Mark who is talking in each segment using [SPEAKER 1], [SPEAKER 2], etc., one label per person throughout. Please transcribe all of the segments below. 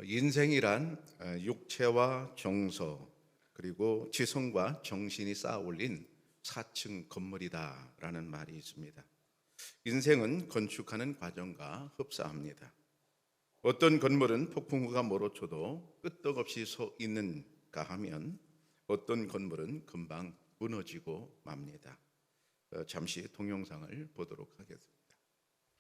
[SPEAKER 1] 인생이란 육체와 정서 그리고 지성과 정신이 쌓아 올린 4층 건물이다라는 말이 있습니다. 인생은 건축하는 과정과 흡사합니다. 어떤 건물은 폭풍우가 몰아쳐도 끄떡없이 서 있는가 하면 어떤 건물은 금방 무너지고 맙니다. 잠시 동영상을 보도록 하겠습니다.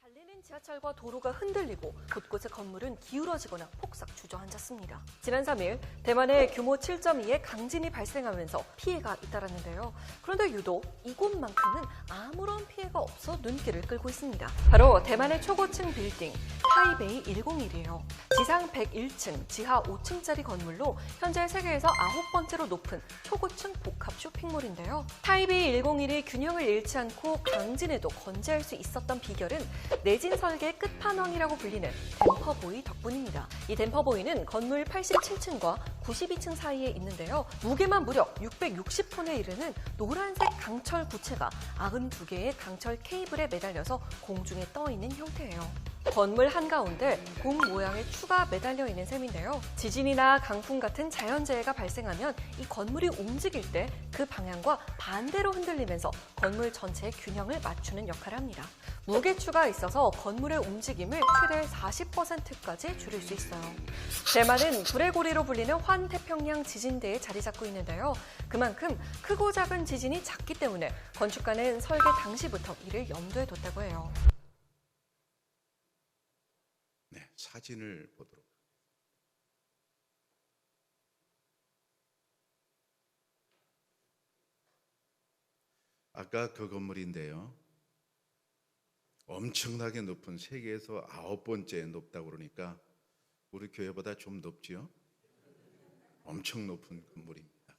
[SPEAKER 2] 달리는 지하철과 도로가 흔들리고 곳곳의 건물은 기울어지거나 폭삭 주저앉았습니다. 지난 3일 대만에 규모 7.2의 강진이 발생하면서 피해가 잇따랐는데요. 그런데 유독 이곳만큼은 아무런 피해가 없어 눈길을 끌고 있습니다. 바로 대만의 초고층 빌딩 타이베이 101이에요. 지상 101층, 지하 5층짜리 건물로 현재 세계에서 9번째로 높은 초고층 복합 쇼핑몰인데요. 타이베이 101이 균형을 잃지 않고 강진에도 건재할 수 있었던 비결은 내진 설계의 끝판왕이라고 불리는 댐퍼보이 덕분입니다. 이 댐퍼보이는 건물 87층과 92층 사이에 있는데요. 무게만 무려 660톤에 이르는 노란색 강철 구체가 92개의 강철 케이블에 매달려서 공중에 떠 있는 형태예요. 건물 한가운데 공 모양의 추가 매달려 있는 셈인데요. 지진이나 강풍 같은 자연재해가 발생하면 이 건물이 움직일 때 그 방향과 반대로 흔들리면서 건물 전체의 균형을 맞추는 역할을 합니다. 무게추가 있어서 건물의 움직임을 최대 40%까지 줄일 수 있어요. 대만은 불의 고리로 불리는 환태평양 지진대에 자리 잡고 있는데요. 그만큼 크고 작은 지진이 작기 때문에 건축가는 설계 당시부터 이를 염두에 뒀다고 해요.
[SPEAKER 1] 사진을 보도록. 아까 그 건물인데요. 엄청나게 높은 세계에서 9번째 높다고 그러니까 우리 교회보다 좀 높지요? 엄청 높은 건물입니다.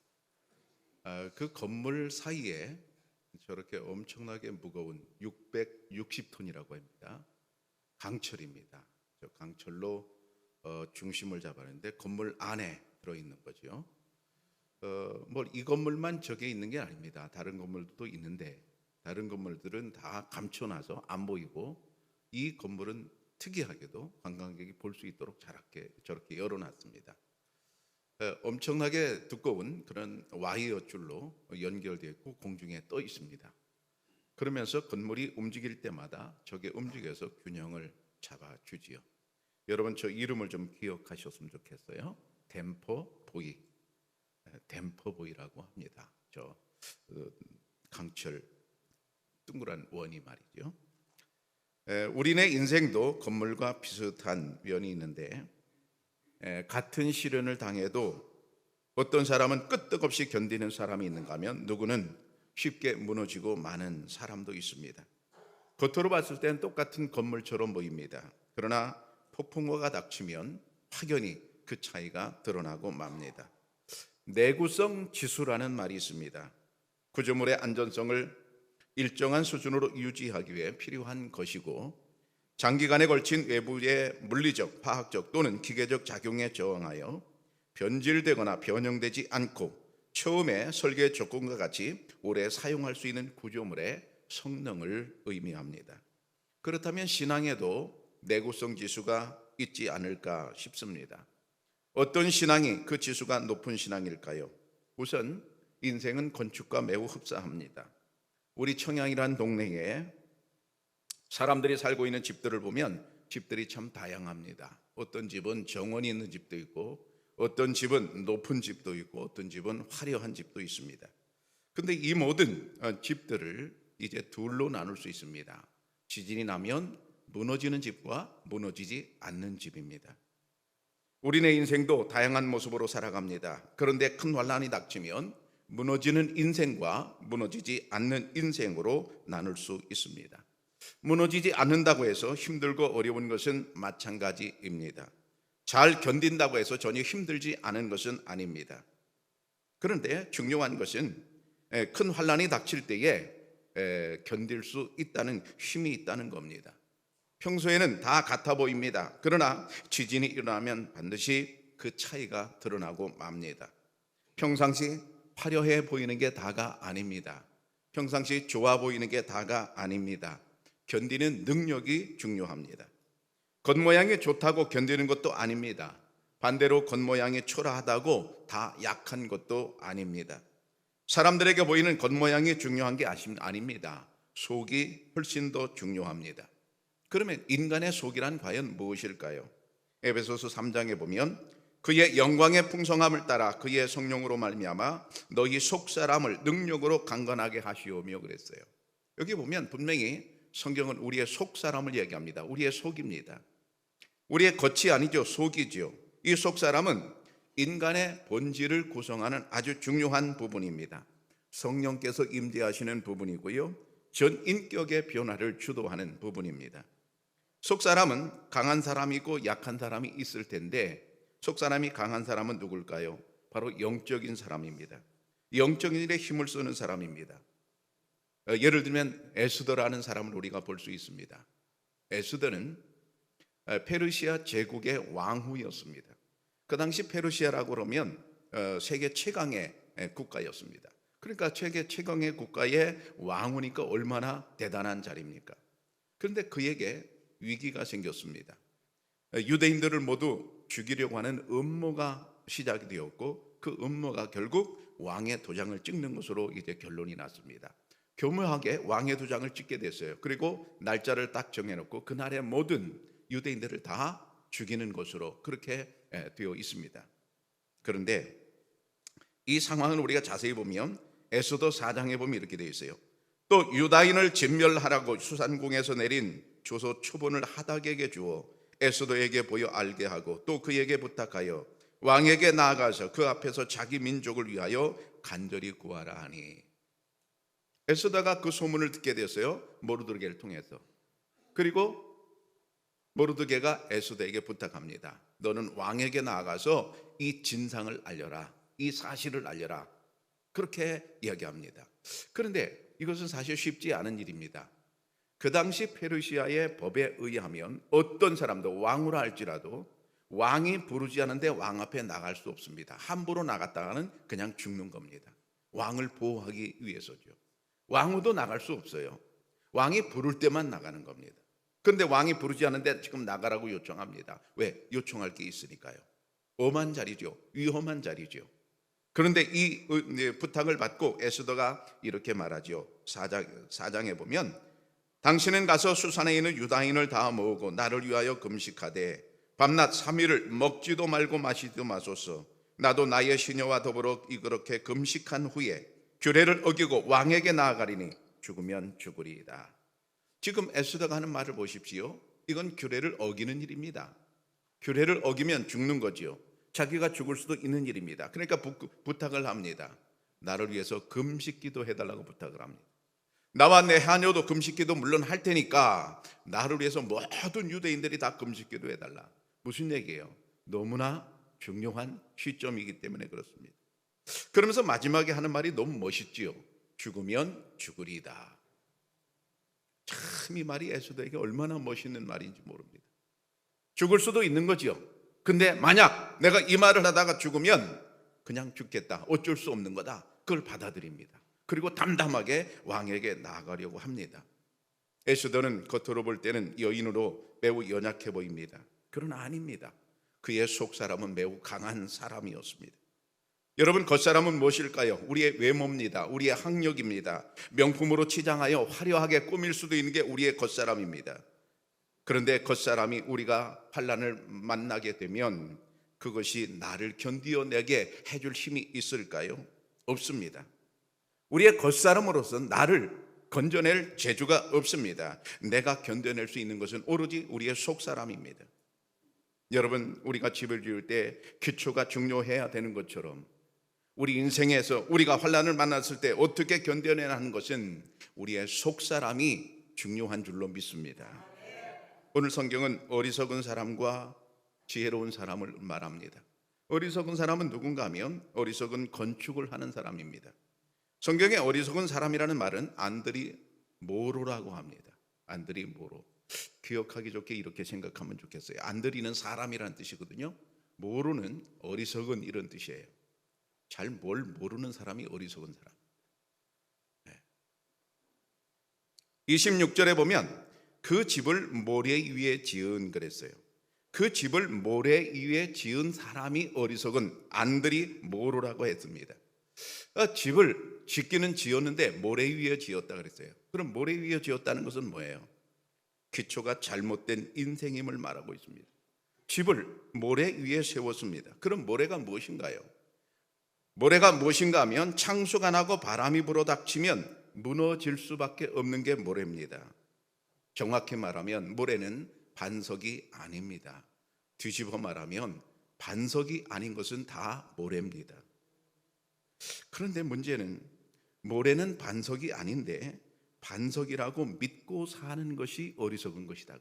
[SPEAKER 1] 그 건물 사이에 저렇게 엄청나게 무거운 660톤이라고 합니다. 강철입니다. 저 강철로 중심을 잡았는데 건물 안에 들어있는 거죠. 이 건물만 저게 있는 게 아닙니다. 다른 건물도 있는데 다른 건물들은 다 감춰놔서 안 보이고 이 건물은 특이하게도 관광객이 볼 수 있도록 저렇게 열어놨습니다. 엄청나게 두꺼운 그런 와이어 줄로 연결되어 있고 공중에 떠 있습니다. 그러면서 건물이 움직일 때마다 저게 움직여서 균형을 잡아주지요. 여러분 저 이름을 좀 기억하셨으면 좋겠어요. 댐퍼보이, 댐퍼보이라고 합니다. 저 강철 둥그란 원이 말이죠. 우리네 인생도 건물과 비슷한 면이 있는데 같은 시련을 당해도 어떤 사람은 끄떡없이 견디는 사람이 있는가 하면 누구는 쉽게 무너지고 마는 사람도 있습니다. 겉으로 봤을 땐 똑같은 건물처럼 보입니다. 그러나 폭풍우가 닥치면 확연히 그 차이가 드러나고 맙니다. 내구성 지수라는 말이 있습니다. 구조물의 안전성을 일정한 수준으로 유지하기 위해 필요한 것이고 장기간에 걸친 외부의 물리적, 화학적 또는 기계적 작용에 저항하여 변질되거나 변형되지 않고 처음에 설계 조건과 같이 오래 사용할 수 있는 구조물의 성능을 의미합니다. 그렇다면 신앙에도 내구성 지수가 있지 않을까 싶습니다. 어떤 신앙이 그 지수가 높은 신앙일까요? 우선 인생은 건축과 매우 흡사합니다. 우리 청양이란 동네에 사람들이 살고 있는 집들을 보면 집들이 참 다양합니다. 어떤 집은 정원이 있는 집도 있고 어떤 집은 높은 집도 있고 어떤 집은 화려한 집도 있습니다. 그런데 이 모든 집들을 이제 둘로 나눌 수 있습니다. 지진이 나면 무너지는 집과 무너지지 않는 집입니다. 우리네 인생도 다양한 모습으로 살아갑니다. 그런데 큰 환란이 닥치면 무너지는 인생과 무너지지 않는 인생으로 나눌 수 있습니다. 무너지지 않는다고 해서 힘들고 어려운 것은 마찬가지입니다. 잘 견딘다고 해서 전혀 힘들지 않은 것은 아닙니다. 그런데 중요한 것은 큰 환란이 닥칠 때에 견딜 수 있다는 힘이 있다는 겁니다. 평소에는 다 같아 보입니다. 그러나 지진이 일어나면 반드시 그 차이가 드러나고 맙니다. 평상시 화려해 보이는 게 다가 아닙니다. 평상시 좋아 보이는 게 다가 아닙니다. 견디는 능력이 중요합니다. 겉모양이 좋다고 견디는 것도 아닙니다. 반대로 겉모양이 초라하다고 다 약한 것도 아닙니다. 사람들에게 보이는 겉모양이 중요한 게 아닙니다. 속이 훨씬 더 중요합니다. 그러면 인간의 속이란 과연 무엇일까요? 에베소서 3장에 보면 그의 영광의 풍성함을 따라 그의 성령으로 말미암아 너희 속사람을 능력으로 강건하게 하시오며 그랬어요. 여기 보면 분명히 성경은 우리의 속사람을 얘기합니다. 우리의 속입니다. 우리의 겉이 아니죠. 속이죠. 이 속사람은 인간의 본질을 구성하는 아주 중요한 부분입니다. 성령께서 임재하시는 부분이고요, 전 인격의 변화를 주도하는 부분입니다. 속사람은 강한 사람이 있고 약한 사람이 있을 텐데, 속사람이 강한 사람은 누굴까요? 바로 영적인 사람입니다. 영적인 일에 힘을 쓰는 사람입니다. 예를 들면 에스더라는 사람을 우리가 볼 수 있습니다. 에스더는 페르시아 제국의 왕후였습니다. 그 당시 페르시아라고 그러면 세계 최강의 국가였습니다. 그러니까 세계 최강의 국가의 왕후니까 얼마나 대단한 자리입니까? 그런데 그에게 위기가 생겼습니다. 유대인들을 모두 죽이려고 하는 음모가 시작이 되었고, 그 음모가 결국 왕의 도장을 찍는 것으로 이제 결론이 났습니다. 교묘하게 왕의 도장을 찍게 됐어요. 그리고 날짜를 딱 정해놓고 그날의 모든 유대인들을 다 죽이는 것으로 그렇게 되어 있습니다. 그런데 이 상황을 우리가 자세히 보면 에스더 4장에 보면 이렇게 되어 있어요. 또 유다인을 진멸하라고 수산궁에서 내린 조서 초본을 하닥에게 주어 에스더에게 보여 알게 하고 또 그에게 부탁하여 왕에게 나아가서 그 앞에서 자기 민족을 위하여 간절히 구하라 하니, 에스더가 그 소문을 듣게 됐어요. 모르드게를 통해서. 그리고 모르드게가 에스더에게 부탁합니다. 너는 왕에게 나아가서 이 진상을 알려라, 이 사실을 알려라, 그렇게 이야기합니다. 그런데 이것은 사실 쉽지 않은 일입니다. 그 당시 페르시아의 법에 의하면 어떤 사람도 왕으로 할지라도 왕이 부르지 않은데 왕 앞에 나갈 수 없습니다. 함부로 나갔다가는 그냥 죽는 겁니다. 왕을 보호하기 위해서죠. 왕후도 나갈 수 없어요. 왕이 부를 때만 나가는 겁니다. 그런데 왕이 부르지 않는데 지금 나가라고 요청합니다. 왜? 요청할 게 있으니까요. 엄한 자리죠. 위험한 자리죠. 그런데 이 부탁을 받고 에스더가 이렇게 말하죠. 4장에 보면 당신은 가서 수산에 있는 유다인을 다 모으고 나를 위하여 금식하되 밤낮 3일을 먹지도 말고 마시지도 마소서. 나도 나의 시녀와 더불어 이렇게 금식한 후에 규례를 어기고 왕에게 나아가리니 죽으면 죽으리이다. 지금 에스더가 하는 말을 보십시오. 이건 규례를 어기는 일입니다. 규례를 어기면 죽는 거지요. 자기가 죽을 수도 있는 일입니다. 그러니까 부탁을 합니다. 나를 위해서 금식기도 해달라고 부탁을 합니다. 나와 내 하녀도 금식기도 물론 할 테니까 나를 위해서 모든 유대인들이 다 금식기도 해달라. 무슨 얘기예요? 너무나 중요한 시점이기 때문에 그렇습니다. 그러면서 마지막에 하는 말이 너무 멋있지요. 죽으면 죽으리이다. 참 이 말이 에스더에게 얼마나 멋있는 말인지 모릅니다. 죽을 수도 있는 거지요. 근데 만약 내가 이 말을 하다가 죽으면 그냥 죽겠다, 어쩔 수 없는 거다, 그걸 받아들입니다. 그리고 담담하게 왕에게 나아가려고 합니다. 에스더는 겉으로 볼 때는 여인으로 매우 연약해 보입니다. 그러나 아닙니다. 그의 속사람은 매우 강한 사람이었습니다. 여러분, 겉사람은 무엇일까요? 우리의 외모입니다. 우리의 학력입니다. 명품으로 치장하여 화려하게 꾸밀 수도 있는 게 우리의 겉사람입니다. 그런데 겉사람이 우리가 환난을 만나게 되면 그것이 나를 견디어내게 해줄 힘이 있을까요? 없습니다. 우리의 겉사람으로서 나를 건져낼 재주가 없습니다. 내가 견뎌낼 수 있는 것은 오로지 우리의 속사람입니다. 여러분, 우리가 집을 지을 때 기초가 중요해야 되는 것처럼 우리 인생에서 우리가 환난을 만났을 때 어떻게 견뎌내야 하는 것은 우리의 속사람이 중요한 줄로 믿습니다. 오늘 성경은 어리석은 사람과 지혜로운 사람을 말합니다. 어리석은 사람은 누군가 하면 어리석은 건축을 하는 사람입니다. 성경에 어리석은 사람이라는 말은 안드리 모로라고 합니다. 안드리 모로. 기억하기 좋게 이렇게 생각하면 좋겠어요. 안드리는 사람이라는 뜻이거든요. 모로는 어리석은 이런 뜻이에요. 잘 뭘 모르는 사람이 어리석은 사람. 26절에 보면 그 집을 모래 위에 지은 그랬어요. 그 집을 모래 위에 지은 사람이 어리석은 안들이 모르라고 했습니다. 집을 짓기는 지었는데 모래 위에 지었다 그랬어요. 그럼 모래 위에 지었다는 것은 뭐예요? 기초가 잘못된 인생임을 말하고 있습니다. 집을 모래 위에 세웠습니다. 그럼 모래가 무엇인가요? 모래가 무엇인가 하면 창수가 나고 바람이 불어 닥치면 무너질 수밖에 없는 게 모래입니다. 정확히 말하면 모래는 반석이 아닙니다. 뒤집어 말하면 반석이 아닌 것은 다 모래입니다. 그런데 문제는 모래는 반석이 아닌데 반석이라고 믿고 사는 것이 어리석은 것이다.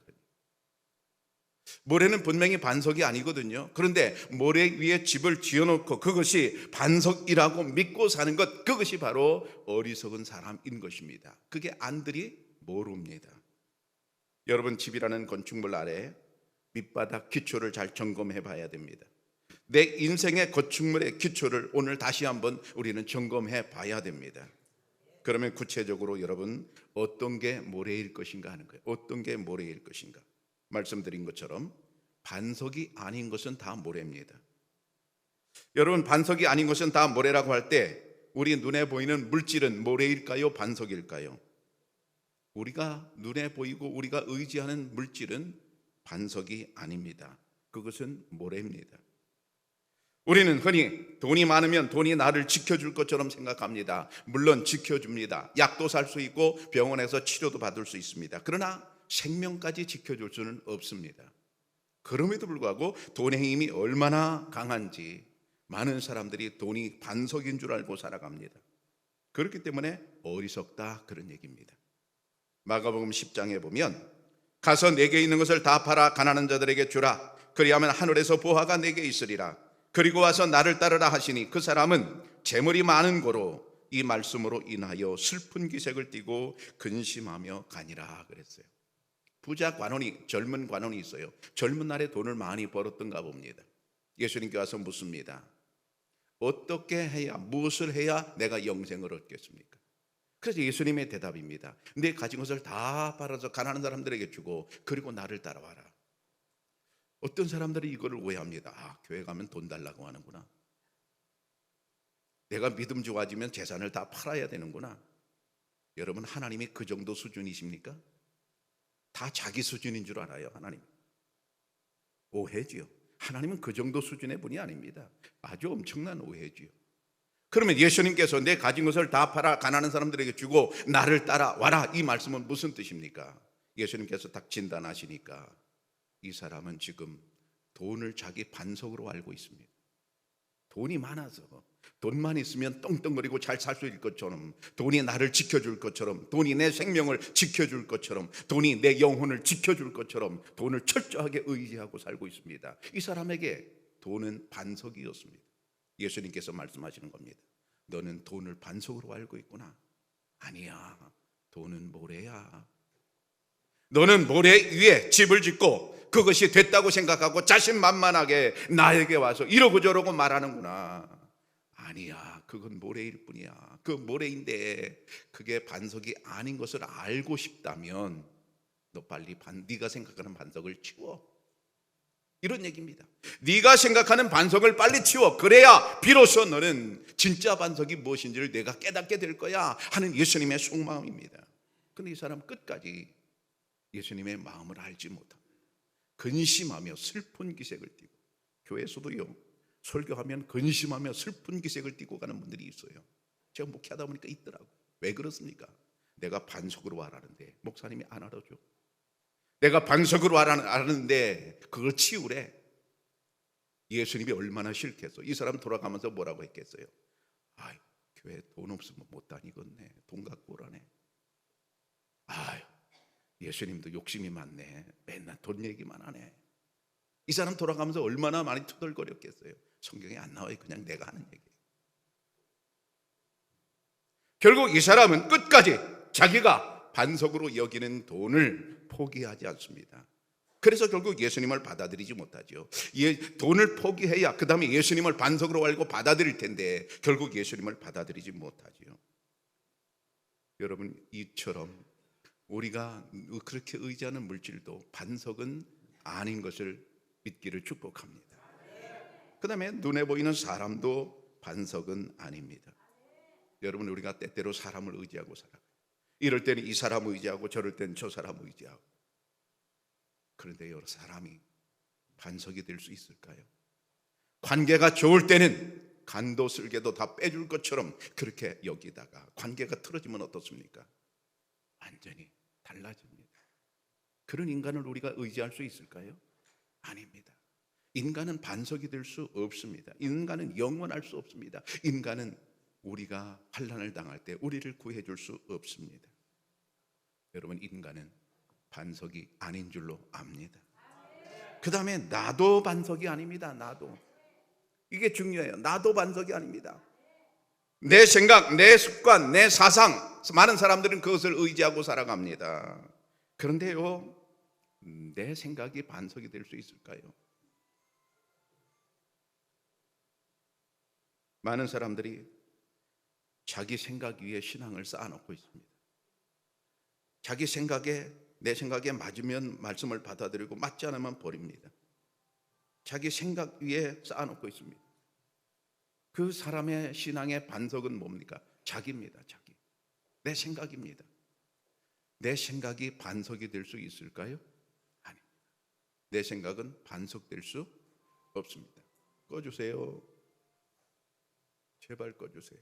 [SPEAKER 1] 모래는 분명히 반석이 아니거든요. 그런데 모래 위에 집을 지어놓고 그것이 반석이라고 믿고 사는 것, 그것이 바로 어리석은 사람인 것입니다. 그게 안들이 모릅니다. 여러분, 집이라는 건축물 아래 밑바닥 기초를 잘 점검해 봐야 됩니다. 내 인생의 건축물의 기초를 오늘 다시 한번 우리는 점검해 봐야 됩니다. 그러면 구체적으로 여러분, 어떤 게 모래일 것인가 하는 거예요. 어떤 게 모래일 것인가. 말씀드린 것처럼 반석이 아닌 것은 다 모래입니다. 여러분, 반석이 아닌 것은 다 모래라고 할 때 우리 눈에 보이는 물질은 모래일까요? 반석일까요? 우리가 눈에 보이고 우리가 의지하는 물질은 반석이 아닙니다. 그것은 모래입니다. 우리는 흔히 돈이 많으면 돈이 나를 지켜줄 것처럼 생각합니다. 물론 지켜줍니다. 약도 살 수 있고 병원에서 치료도 받을 수 있습니다. 그러나 생명까지 지켜줄 수는 없습니다. 그럼에도 불구하고 돈의 힘이 얼마나 강한지 많은 사람들이 돈이 반석인 줄 알고 살아갑니다. 그렇기 때문에 어리석다, 그런 얘기입니다. 마가복음 10장에 보면 가서 내게 있는 것을 다 팔아 가난한 자들에게 주라. 그리하면 하늘에서 보화가 내게 있으리라. 그리고 와서 나를 따르라 하시니 그 사람은 재물이 많은 고로 이 말씀으로 인하여 슬픈 기색을 띠고 근심하며 가니라 그랬어요. 부자 관원이, 젊은 관원이 있어요. 젊은 날에 돈을 많이 벌었던가 봅니다. 예수님께 와서 묻습니다. 어떻게 해야, 무엇을 해야 내가 영생을 얻겠습니까? 그래서 예수님의 대답입니다. 내 가진 것을 다 팔아서 가난한 사람들에게 주고 그리고 나를 따라와라. 어떤 사람들이 이거를 오해합니다. 아, 교회 가면 돈 달라고 하는구나. 내가 믿음 좋아지면 재산을 다 팔아야 되는구나. 여러분, 하나님이 그 정도 수준이십니까? 다 자기 수준인 줄 알아요. 하나님 오해지요. 하나님은 그 정도 수준의 분이 아닙니다. 아주 엄청난 오해지요. 그러면 예수님께서 내 가진 것을 다 팔아 가난한 사람들에게 주고 나를 따라와라, 이 말씀은 무슨 뜻입니까? 예수님께서 딱 진단하시니까 이 사람은 지금 돈을 자기 반석으로 알고 있습니다. 돈이 많아서, 돈만 있으면 떵떵거리고 잘 살 수 있을 것처럼, 돈이 나를 지켜줄 것처럼, 돈이 내 생명을 지켜줄 것처럼, 돈이 내 영혼을 지켜줄 것처럼 돈을 철저하게 의지하고 살고 있습니다. 이 사람에게 돈은 반석이었습니다. 예수님께서 말씀하시는 겁니다. 너는 돈을 반석으로 알고 있구나. 아니야, 돈은 모래야. 너는 모래 위에 집을 짓고 그것이 됐다고 생각하고 자신만만하게 나에게 와서 이러고 저러고 말하는구나. 아니야, 그건 모래일 뿐이야. 그 모래인데 그게 반석이 아닌 것을 알고 싶다면 너 빨리 네가 생각하는 반석을 치워. 이런 얘기입니다. 네가 생각하는 반석을 빨리 치워. 그래야 비로소 너는 진짜 반석이 무엇인지를 내가 깨닫게 될 거야 하는 예수님의 속마음입니다. 그런데 이 사람 끝까지 예수님의 마음을 알지 못합니다. 근심하며 슬픈 기색을 띠고, 교회에서도요, 설교하면 근심하며 슬픈 기색을 띠고 가는 분들이 있어요. 제가 목회하다 보니까 있더라고. 왜 그렇습니까? 내가 반석으로 알았는데 목사님이 안 알아줘. 내가 반석으로 알았는데 그걸 치우래. 예수님이 얼마나 싫겠어. 이 사람 돌아가면서 뭐라고 했겠어요? 아유, 교회 돈 없으면 못 다니겠네. 돈 갖고 오라네. 아유, 예수님도 욕심이 많네. 맨날 돈 얘기만 하네. 이 사람 돌아가면서 얼마나 많이 투덜거렸겠어요. 성경에 안 나와요. 그냥 내가 하는 얘기예요. 결국 이 사람은 끝까지 자기가 반석으로 여기는 돈을 포기하지 않습니다. 그래서 결국 예수님을 받아들이지 못하죠. 돈을 포기해야 그 다음에 예수님을 반석으로 알고 받아들일 텐데 결국 예수님을 받아들이지 못하죠. 여러분, 이처럼 우리가 그렇게 의지하는 물질도 반석은 아닌 것을 믿기를 축복합니다. 그 다음에 눈에 보이는 사람도 반석은 아닙니다. 여러분, 우리가 때때로 사람을 의지하고 살아가요. 이럴 때는 이 사람을 의지하고 저럴 때는 저 사람을 의지하고. 그런데 여러 사람이 반석이 될 수 있을까요? 관계가 좋을 때는 간도 쓸개도 다 빼줄 것처럼 그렇게 여기다가 관계가 틀어지면 어떻습니까? 완전히 달라집니다. 그런 인간을 우리가 의지할 수 있을까요? 아닙니다. 인간은 반석이 될 수 없습니다. 인간은 영원할 수 없습니다. 인간은 우리가 환난을 당할 때 우리를 구해줄 수 없습니다. 여러분, 인간은 반석이 아닌 줄로 압니다. 그 다음에 나도 반석이 아닙니다. 나도. 이게 중요해요. 나도 반석이 아닙니다. 내 생각, 내 습관, 내 사상, 많은 사람들은 그것을 의지하고 살아갑니다. 그런데요, 내 생각이 반석이 될 수 있을까요? 많은 사람들이 자기 생각 위에 신앙을 쌓아놓고 있습니다. 자기 생각에, 내 생각에 맞으면 말씀을 받아들이고 맞지 않으면 버립니다. 자기 생각 위에 쌓아놓고 있습니다. 그 사람의 신앙의 반석은 뭡니까? 자기입니다. 자기. 내 생각입니다. 내 생각이 반석이 될 수 있을까요? 아닙니다. 내 생각은 반석될 수 없습니다. 꺼주세요. 제발 꺼주세요.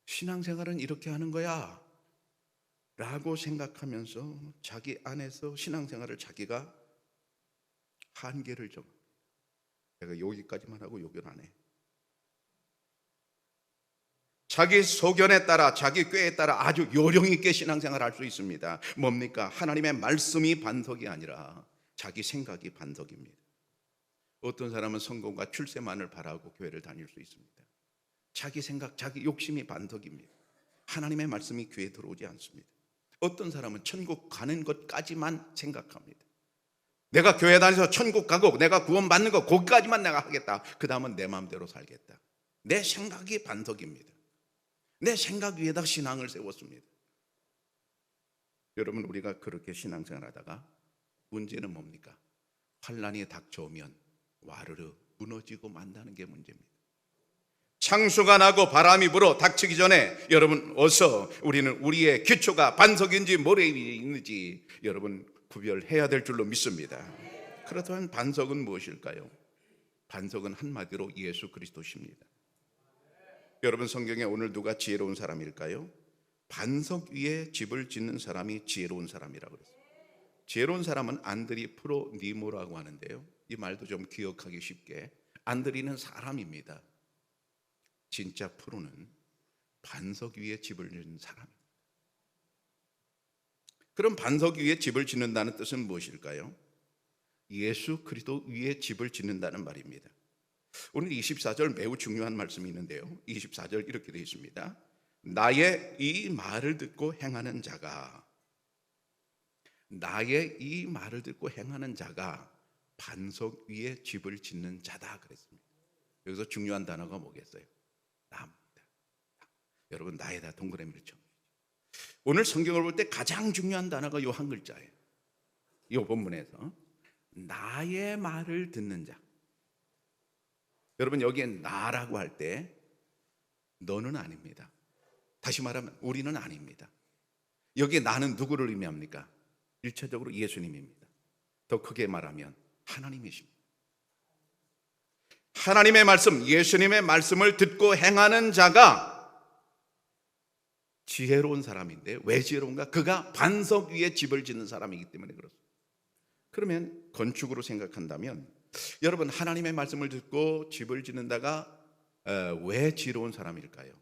[SPEAKER 1] 신앙생활은 이렇게 하는 거야 라고 생각하면서 자기 안에서 신앙생활을 자기가 한계를 정합니다. 내가 여기까지만 하고 여기는 안 해. 자기 소견에 따라, 자기 꾀에 따라 아주 요령 있게 신앙생활을 할 수 있습니다. 뭡니까? 하나님의 말씀이 반석이 아니라 자기 생각이 반석입니다. 어떤 사람은 성공과 출세만을 바라고 교회를 다닐 수 있습니다. 자기 생각, 자기 욕심이 반석입니다. 하나님의 말씀이 귀에 들어오지 않습니다. 어떤 사람은 천국 가는 것까지만 생각합니다. 내가 교회 다니서 천국 가고 내가 구원 받는 거 거기까지만 내가 하겠다. 그 다음은 내 마음대로 살겠다. 내 생각이 반석입니다. 내 생각 위에다 신앙을 세웠습니다. 여러분, 우리가 그렇게 신앙생활하다가 문제는 뭡니까? 환난이 닥쳐오면 와르르 무너지고 만다는 게 문제입니다. 창수가 나고 바람이 불어 닥치기 전에 여러분 어서 우리는 우리의 기초가 반석인지 모래 위에 있는지 여러분 구별해야 될 줄로 믿습니다. 그렇다면 반석은 무엇일까요? 반석은 한마디로 예수 그리스도십니다. 여러분, 성경에 오늘 누가 지혜로운 사람일까요? 반석 위에 집을 짓는 사람이 지혜로운 사람이라고 그랬어요. 지혜로운 사람은 안드리 프로니모라고 하는데요, 이 말도 좀 기억하기 쉽게, 안드리는 사람입니다. 진짜 프로는 반석 위에 집을 짓는 사람입니다. 그럼 반석 위에 집을 짓는다는 뜻은 무엇일까요? 예수 그리스도 위에 집을 짓는다는 말입니다. 오늘 24절 매우 중요한 말씀이 있는데요, 24절 이렇게 되어 있습니다. 나의 이 말을 듣고 행하는 자가, 나의 이 말을 듣고 행하는 자가 반석 위에 집을 짓는 자다 그랬습니다. 여기서 중요한 단어가 뭐겠어요? 나입니다. 여러분, 나에다 동그라미를 쳐. 오늘 성경을 볼 때 가장 중요한 단어가 요 한 글자예요. 이 본문에서 나의 말을 듣는 자. 여러분, 여기에 나라고 할 때 너는 아닙니다. 다시 말하면 우리는 아닙니다. 여기에 나는 누구를 의미합니까? 일차적으로 예수님입니다. 더 크게 말하면 하나님이십니다. 하나님의 말씀, 예수님의 말씀을 듣고 행하는 자가 지혜로운 사람인데, 왜 지혜로운가? 그가 반석 위에 집을 짓는 사람이기 때문에 그렇습니다. 그러면 건축으로 생각한다면 여러분, 하나님의 말씀을 듣고 집을 짓는다가 왜 지혜로운 사람일까요?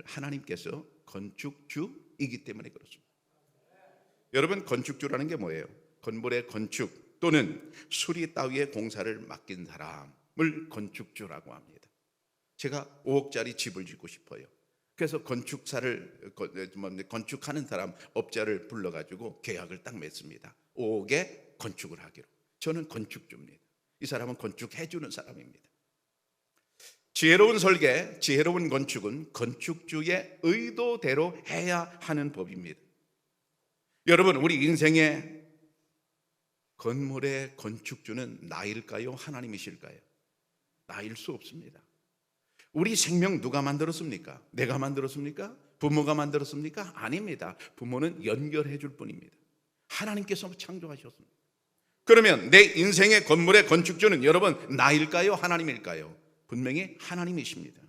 [SPEAKER 1] 하나님께서 건축주이기 때문에 그렇습니다. 여러분, 건축주라는 게 뭐예요? 건물의 건축 또는 수리 따위의 공사를 맡긴 사람을 건축주라고 합니다. 제가 5억짜리 집을 짓고 싶어요. 그래서 건축하는 사람, 업자를 불러가지고 계약을 딱 맺습니다. 5억에 건축을 하기로. 저는 건축주입니다. 이 사람은 건축해 주는 사람입니다. 지혜로운 설계, 지혜로운 건축은 건축주의 의도대로 해야 하는 법입니다. 여러분, 우리 인생의 건물의 건축주는 나일까요? 하나님이실까요? 나일 수 없습니다. 우리 생명 누가 만들었습니까? 내가 만들었습니까? 부모가 만들었습니까? 아닙니다. 부모는 연결해 줄 뿐입니다. 하나님께서 창조하셨습니다. 그러면 내 인생의 건물의 건축주는 여러분 나일까요? 하나님일까요? 분명히 하나님이십니다.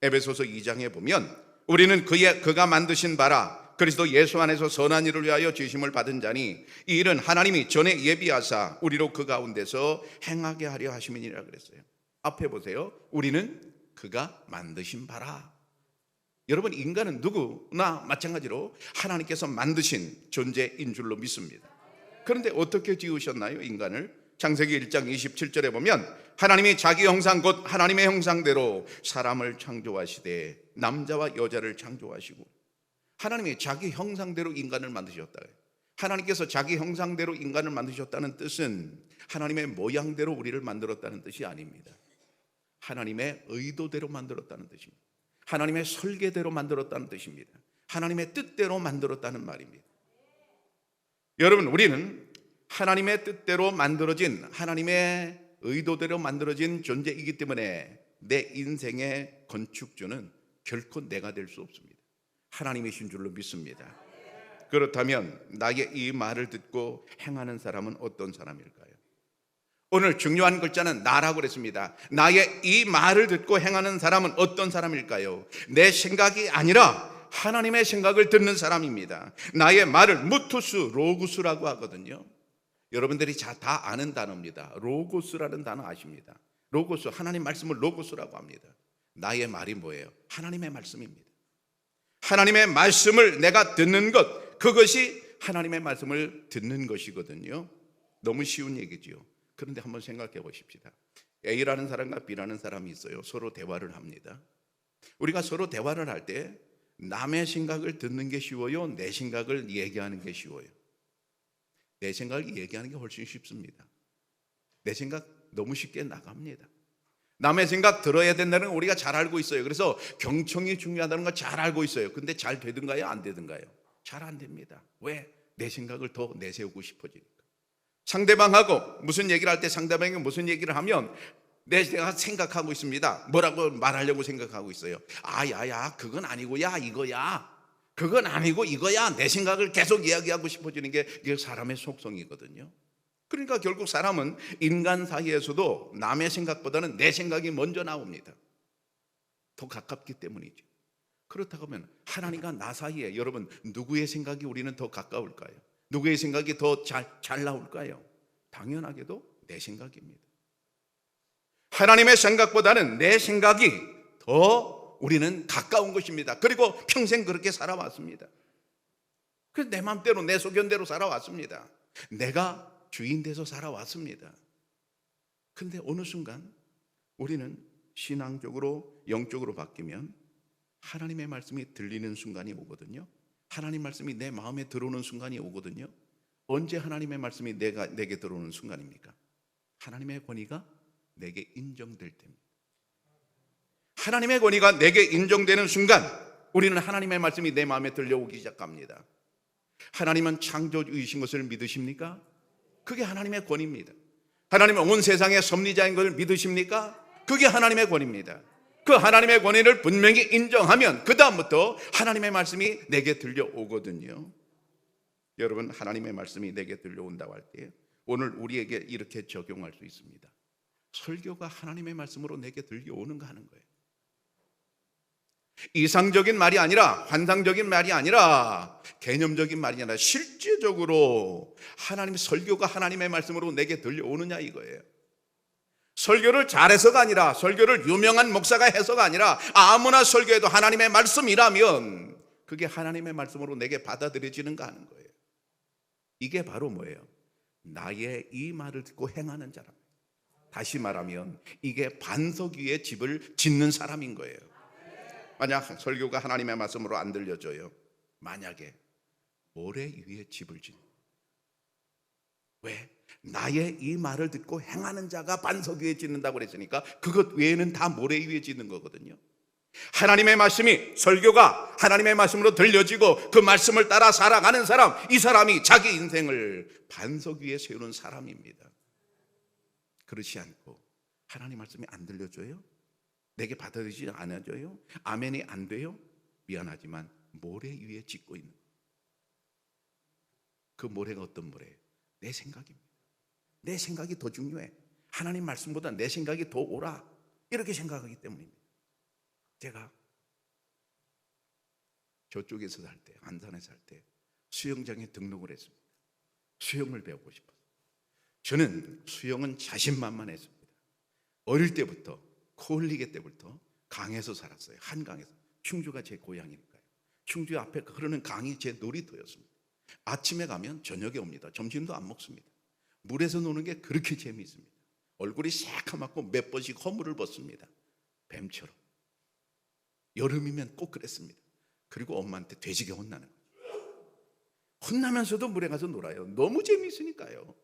[SPEAKER 1] 에베소서 2장에 보면 우리는 그가 만드신 바라 그리스도 예수 안에서 선한 일을 위하여 지으심을 받은 자니 이 일은 하나님이 전에 예비하사 우리로 그 가운데서 행하게 하려 하심이니라 그랬어요. 앞에 보세요. 우리는 그가 만드신 바라. 여러분, 인간은 누구나 마찬가지로 하나님께서 만드신 존재인 줄로 믿습니다. 그런데 어떻게 지으셨나요? 인간을? 창세기 1장 27절에 보면 하나님이 자기 형상 곧 하나님의 형상대로 사람을 창조하시되 남자와 여자를 창조하시고, 하나님이 자기 형상대로 인간을 만드셨다. 하나님께서 자기 형상대로 인간을 만드셨다는 뜻은 하나님의 모양대로 우리를 만들었다는 뜻이 아닙니다. 하나님의 의도대로 만들었다는 뜻입니다. 하나님의 설계대로 만들었다는 뜻입니다. 하나님의 뜻대로 만들었다는 말입니다. 여러분, 우리는 하나님의 뜻대로 만들어진, 하나님의 의도대로 만들어진 존재이기 때문에 내 인생의 건축주는 결코 내가 될 수 없습니다. 하나님이신 줄로 믿습니다. 그렇다면 나의 이 말을 듣고 행하는 사람은 어떤 사람일까요? 오늘 중요한 글자는 나라고 그랬습니다. 나의 이 말을 듣고 행하는 사람은 어떤 사람일까요? 내 생각이 아니라 하나님의 생각을 듣는 사람입니다. 나의 말을 무투스, 로구스라고 하거든요. 여러분들이 다 아는 단어입니다. 로고스라는 단어 아십니다. 로고스, 하나님 말씀을 로고스라고 합니다. 나의 말이 뭐예요? 하나님의 말씀입니다. 하나님의 말씀을 내가 듣는 것, 그것이 하나님의 말씀을 듣는 것이거든요. 너무 쉬운 얘기지요. 그런데 한번 생각해 보십시다. A라는 사람과 B라는 사람이 있어요. 서로 대화를 합니다. 우리가 서로 대화를 할 때 남의 생각을 듣는 게 쉬워요? 내 생각을 얘기하는 게 쉬워요? 내 생각을 얘기하는 게 훨씬 쉽습니다. 내 생각 너무 쉽게 나갑니다. 남의 생각 들어야 된다는 걸 우리가 잘 알고 있어요. 그래서 경청이 중요하다는 걸 잘 알고 있어요. 근데 잘 되든가요? 안 되든가요? 잘 안 됩니다. 왜? 내 생각을 더 내세우고 싶어지니까. 상대방하고 무슨 얘기를 할 때 상대방이 무슨 얘기를 하면 내가 생각하고 있습니다. 뭐라고 말하려고 생각하고 있어요. 야야 그건 아니고 야 이거야. 그건 아니고 이거야. 내 생각을 계속 이야기하고 싶어지는 게 이게 사람의 속성이거든요. 그러니까 결국 사람은 인간 사이에서도 남의 생각보다는 내 생각이 먼저 나옵니다. 더 가깝기 때문이죠. 그렇다고 하면 하나님과 나 사이에 여러분 누구의 생각이 우리는 더 가까울까요? 누구의 생각이 더 잘 나올까요? 당연하게도 내 생각입니다. 하나님의 생각보다는 내 생각이 더 우리는 가까운 것입니다. 그리고 평생 그렇게 살아왔습니다. 그래서 내 마음대로 내 소견대로 살아왔습니다. 내가 주인 돼서 살아왔습니다. 그런데 어느 순간 우리는 신앙적으로 영적으로 바뀌면 하나님의 말씀이 들리는 순간이 오거든요. 하나님 말씀이 내 마음에 들어오는 순간이 오거든요. 언제 하나님의 말씀이 내게 들어오는 순간입니까? 하나님의 권위가 내게 인정될 때입니다. 하나님의 권위가 내게 인정되는 순간 우리는 하나님의 말씀이 내 마음에 들려오기 시작합니다. 하나님은 창조주이신 것을 믿으십니까? 그게 하나님의 권위입니다. 하나님은 온 세상의 섭리자인 것을 믿으십니까? 그게 하나님의 권위입니다. 그 하나님의 권위를 분명히 인정하면 그 다음부터 하나님의 말씀이 내게 들려오거든요. 여러분, 하나님의 말씀이 내게 들려온다고 할 때 오늘 우리에게 이렇게 적용할 수 있습니다. 설교가 하나님의 말씀으로 내게 들려오는가 하는 거예요. 이상적인 말이 아니라, 환상적인 말이 아니라, 개념적인 말이 아니라 실제적으로 하나님의 설교가 하나님의 말씀으로 내게 들려오느냐 이거예요. 설교를 잘해서가 아니라, 설교를 유명한 목사가 해서가 아니라 아무나 설교해도 하나님의 말씀이라면 그게 하나님의 말씀으로 내게 받아들여지는가 하는 거예요. 이게 바로 뭐예요? 나의 이 말을 듣고 행하는 사람. 다시 말하면 이게 반석 위에 집을 짓는 사람인 거예요. 만약 설교가 하나님의 말씀으로 안 들려줘요. 만약에 모래 위에 집을 짓는. 왜? 나의 이 말을 듣고 행하는 자가 반석 위에 짓는다고 그랬으니까 그것 외에는 다 모래 위에 짓는 거거든요. 하나님의 말씀이, 설교가 하나님의 말씀으로 들려지고 그 말씀을 따라 살아가는 사람, 이 사람이 자기 인생을 반석 위에 세우는 사람입니다. 그렇지 않고 하나님 말씀이 안 들려줘요? 내게 받아들이지 않아줘요? 아멘이 안 돼요? 미안하지만 모래 위에 짓고 있는, 그 모래가 어떤 모래예요? 내 생각입니다. 내 생각이 더 중요해. 하나님 말씀보다 내 생각이 더 옳아. 이렇게 생각하기 때문입니다. 제가 저쪽에서 살 때, 안산에서 살 때 수영장에 등록을 했습니다. 수영을 배우고 싶어서. 저는 수영은 자신만만했습니다. 어릴 때부터, 코흘리게 때부터 강에서 살았어요. 한강에서. 충주가 제 고향이니까요. 충주 앞에 흐르는 강이 제 놀이터였습니다. 아침에 가면 저녁에 옵니다. 점심도 안 먹습니다. 물에서 노는 게 그렇게 재미있습니다. 얼굴이 새카맣고 몇 번씩 허물을 벗습니다. 뱀처럼. 여름이면 꼭 그랬습니다. 그리고 엄마한테 돼지게 혼나는 거예요. 혼나면서도 물에 가서 놀아요. 너무 재미있으니까요.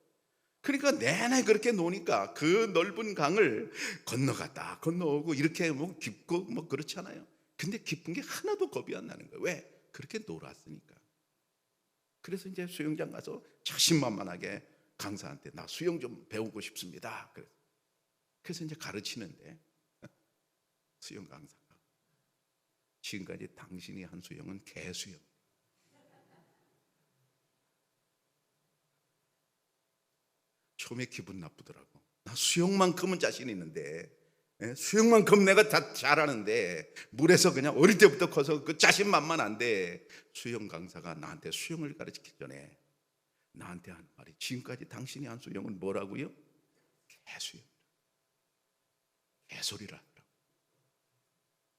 [SPEAKER 1] 그러니까 내내 그렇게 노니까 그 넓은 강을 건너갔다 건너오고 이렇게 뭐 깊고 뭐 그렇잖아요. 근데 깊은 게 하나도 겁이 안 나는 거예요. 왜? 그렇게 놀았으니까. 그래서 이제 수영장 가서 자신만만하게 강사한테 나 수영 좀 배우고 싶습니다. 그래서 이제 가르치는데 수영 강사가 지금까지 당신이 한 수영은 개수영. 처음에 기분 나쁘더라고. 나 수영만큼은 자신 있는데, 수영만큼 내가 다 잘하는데 물에서 그냥 어릴 때부터 커서 그 자신만만한데, 수영 강사가 나한테 수영을 가르치기 전에 나한테 한 말이, 지금까지 당신이 한 수영은 뭐라고요? 개수영. 개소리를 하더라고.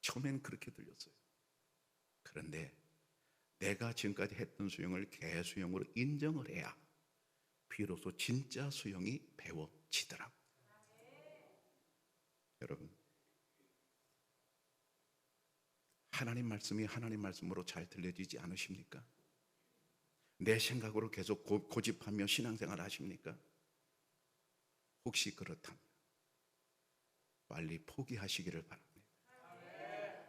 [SPEAKER 1] 처음엔 그렇게 들렸어요. 그런데 내가 지금까지 했던 수영을 개수영으로 인정을 해야 비로소 진짜 수영이 배워지더라고. 여러분, 하나님 말씀이 하나님 말씀으로 잘 들려지지 않으십니까? 내 생각으로 계속 고집하며 신앙생활 하십니까? 혹시 그렇다면 빨리 포기하시기를 바랍니다.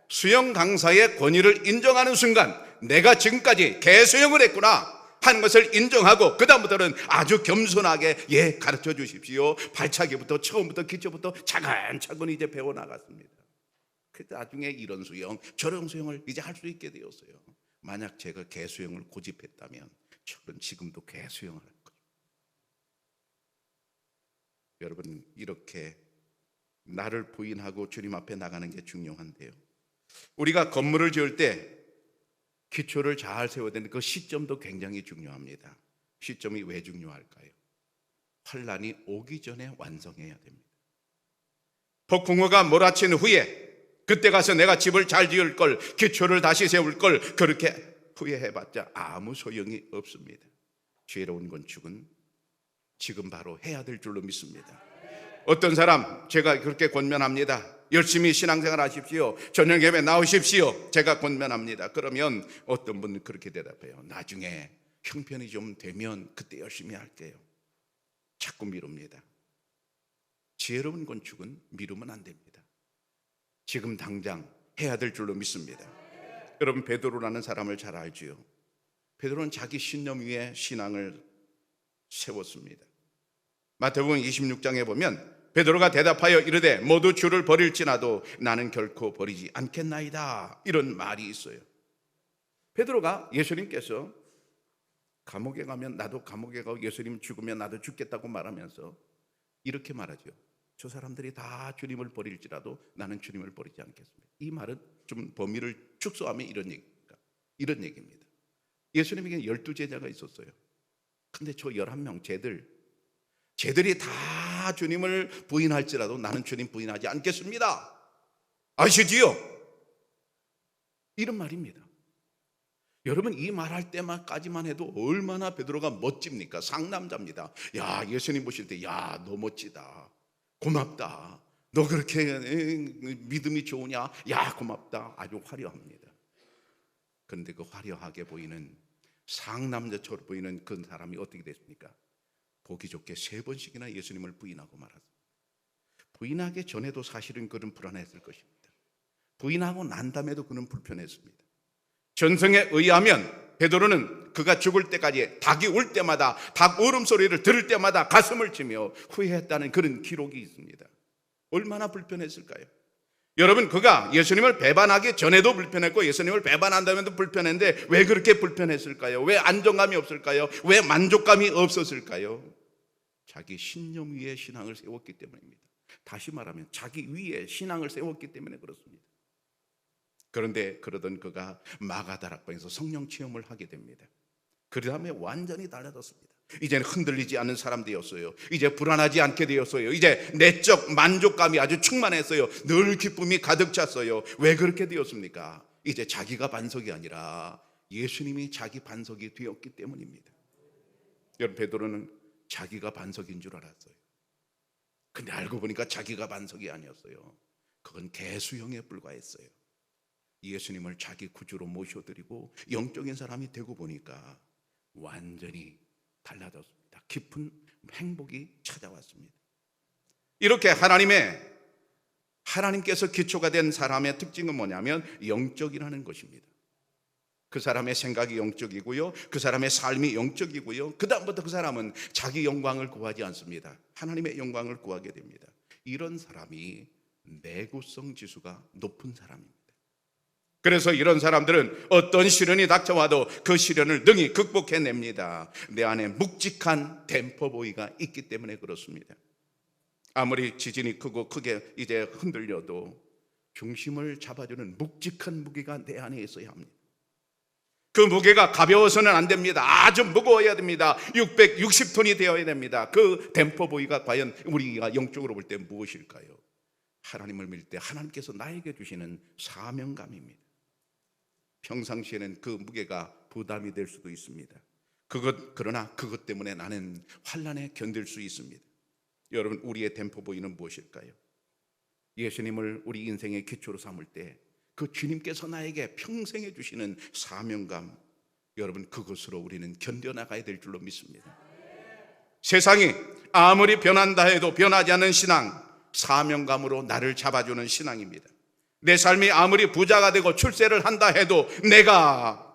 [SPEAKER 1] 수영 강사의 권위를 인정하는 순간 내가 지금까지 개수영을 했구나 하는 것을 인정하고 그 다음부터는 아주 겸손하게 가르쳐 주십시오. 발차기부터 처음부터 기초부터 차근차근 이제 배워나갔습니다. 그래서 나중에 이런 수영 저런 수영을 이제 할 수 있게 되었어요. 만약 제가 개수영을 고집했다면 저는 지금도 개수영을 할 거예요. 여러분, 이렇게 나를 부인하고 주님 앞에 나가는 게 중요한데요, 우리가 건물을 지을 때 기초를 잘 세워야 되는 그 시점도 굉장히 중요합니다. 시점이 왜 중요할까요? 환란이 오기 전에 완성해야 됩니다. 폭풍우가 몰아친 후에 그때 가서 내가 집을 잘 지을 걸, 기초를 다시 세울 걸, 그렇게 후회해봤자 아무 소용이 없습니다. 지혜로운 건축은 지금 바로 해야 될 줄로 믿습니다. 어떤 사람, 제가 그렇게 권면합니다. 열심히 신앙생활 하십시오. 저녁 예배 나오십시오. 제가 권면합니다. 그러면 어떤 분은 그렇게 대답해요. 나중에 형편이 좀 되면 그때 열심히 할게요. 자꾸 미룹니다. 지혜로운 건축은 미루면 안 됩니다. 지금 당장 해야 될 줄로 믿습니다. 여러분, 베드로라는 사람을 잘 알지요. 베드로는 자기 신념 위에 신앙을 세웠습니다. 마태복음 26장에 보면 베드로가 대답하여 이르되 모두 주를 버릴지라도 나는 결코 버리지 않겠나이다, 이런 말이 있어요. 베드로가 예수님께서 감옥에 가면 나도 감옥에 가고 예수님 죽으면 나도 죽겠다고 말하면서 이렇게 말하죠. 저 사람들이 다 주님을 버릴지라도 나는 주님을 버리지 않겠습니다. 이 말은 좀 범위를 축소하면 이런 얘기입니다. 예수님에게 12제자가 있었어요. 근데 저 11명 쟤들이 다 주님을 부인할지라도 나는 주님 부인하지 않겠습니다. 아시지요? 이런 말입니다. 여러분, 이 말할 때만까지만 해도 얼마나 베드로가 멋집니까? 상남자입니다. 야, 예수님 보실 때, 야, 너 멋지다, 고맙다, 너 그렇게 믿음이 좋으냐, 야, 고맙다, 아주 화려합니다. 그런데 그 화려하게 보이는 상남자처럼 보이는 그 사람이 어떻게 됐습니까? 보기 좋게 3번씩이나 예수님을 부인하고 말았습니다. 부인하기 전에도 사실은 그는 불안했을 것입니다. 부인하고 난 다음에도 그는 불편했습니다. 전성에 의하면 베드로는 그가 죽을 때까지 닭이 울 때마다, 닭 울음소리를 들을 때마다 가슴을 치며 후회했다는 그런 기록이 있습니다. 얼마나 불편했을까요? 여러분, 그가 예수님을 배반하기 전에도 불편했고 예수님을 배반한 다음에도 불편했는데 왜 그렇게 불편했을까요? 왜 안정감이 없을까요? 왜 만족감이 없었을까요? 자기 신념 위에 신앙을 세웠기 때문입니다. 다시 말하면 자기 위에 신앙을 세웠기 때문에 그렇습니다. 그런데 그러던 그가 마가다락방에서 성령 체험을 하게 됩니다. 그 다음에 완전히 달라졌습니다. 이제는 흔들리지 않는 사람 되었어요. 이제 불안하지 않게 되었어요. 이제 내적 만족감이 아주 충만했어요. 늘 기쁨이 가득 찼어요. 왜 그렇게 되었습니까? 이제 자기가 반석이 아니라 예수님이 자기 반석이 되었기 때문입니다. 여러분, 베드로는 자기가 반석인 줄 알았어요. 근데 알고 보니까 자기가 반석이 아니었어요. 그건 개수형에 불과했어요. 예수님을 자기 구주로 모셔드리고 영적인 사람이 되고 보니까 완전히 달라졌습니다. 깊은 행복이 찾아왔습니다. 이렇게 하나님께서 기초가 된 사람의 특징은 뭐냐면 영적이라는 것입니다. 그 사람의 생각이 영적이고요, 그 사람의 삶이 영적이고요, 그 다음부터 그 사람은 자기 영광을 구하지 않습니다. 하나님의 영광을 구하게 됩니다. 이런 사람이 내구성 지수가 높은 사람입니다. 그래서 이런 사람들은 어떤 시련이 닥쳐와도 그 시련을 능히 극복해냅니다. 내 안에 묵직한 댐퍼보이가 있기 때문에 그렇습니다. 아무리 지진이 크고 크게 이제 흔들려도 중심을 잡아주는 묵직한 무게가 내 안에 있어야 합니다. 그 무게가 가벼워서는 안 됩니다. 아주 무거워야 됩니다. 660톤이 되어야 됩니다. 그 댐퍼보이가 과연 우리가 영적으로 볼 때 무엇일까요? 하나님을 믿을 때 하나님께서 나에게 주시는 사명감입니다. 평상시에는 그 무게가 부담이 될 수도 있습니다. 그러나 그것 때문에 나는 환난에 견딜 수 있습니다. 여러분, 우리의 댐퍼보이는 무엇일까요? 예수님을 우리 인생의 기초로 삼을 때 그 주님께서 나에게 평생에 주시는 사명감, 여러분, 그것으로 우리는 견뎌나가야 될 줄로 믿습니다. 세상이 아무리 변한다 해도 변하지 않는 신앙, 사명감으로 나를 잡아주는 신앙입니다. 내 삶이 아무리 부자가 되고 출세를 한다 해도 내가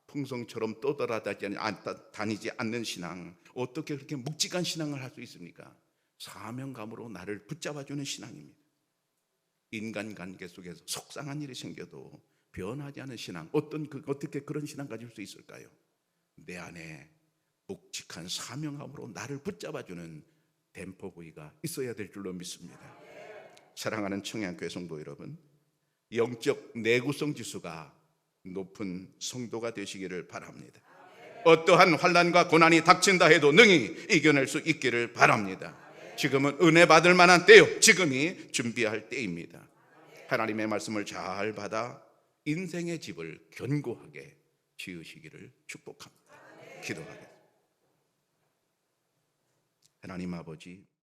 [SPEAKER 1] 풍성처럼 떠돌아다니지 않는 신앙, 어떻게 그렇게 묵직한 신앙을 할 수 있습니까? 사명감으로 나를 붙잡아주는 신앙입니다. 인간관계 속에서 속상한 일이 생겨도 변하지 않은 신앙, 어떻게 그런 신앙 가질 수 있을까요? 내 안에 묵직한 사명감으로 나를 붙잡아주는 댐퍼보이가 있어야 될 줄로 믿습니다. 사랑하는 청양교회 성도 여러분, 영적 내구성 지수가 높은 성도가 되시기를 바랍니다. 어떠한 환난과 고난이 닥친다 해도 능히 이겨낼 수 있기를 바랍니다. 지금은 은혜 받을 만한 때요, 지금이 준비할 때입니다. 하나님의 말씀을 잘 받아 인생의 집을 견고하게 지으시기를 축복합니다. 기도하겠습니다. 하나님 아버지,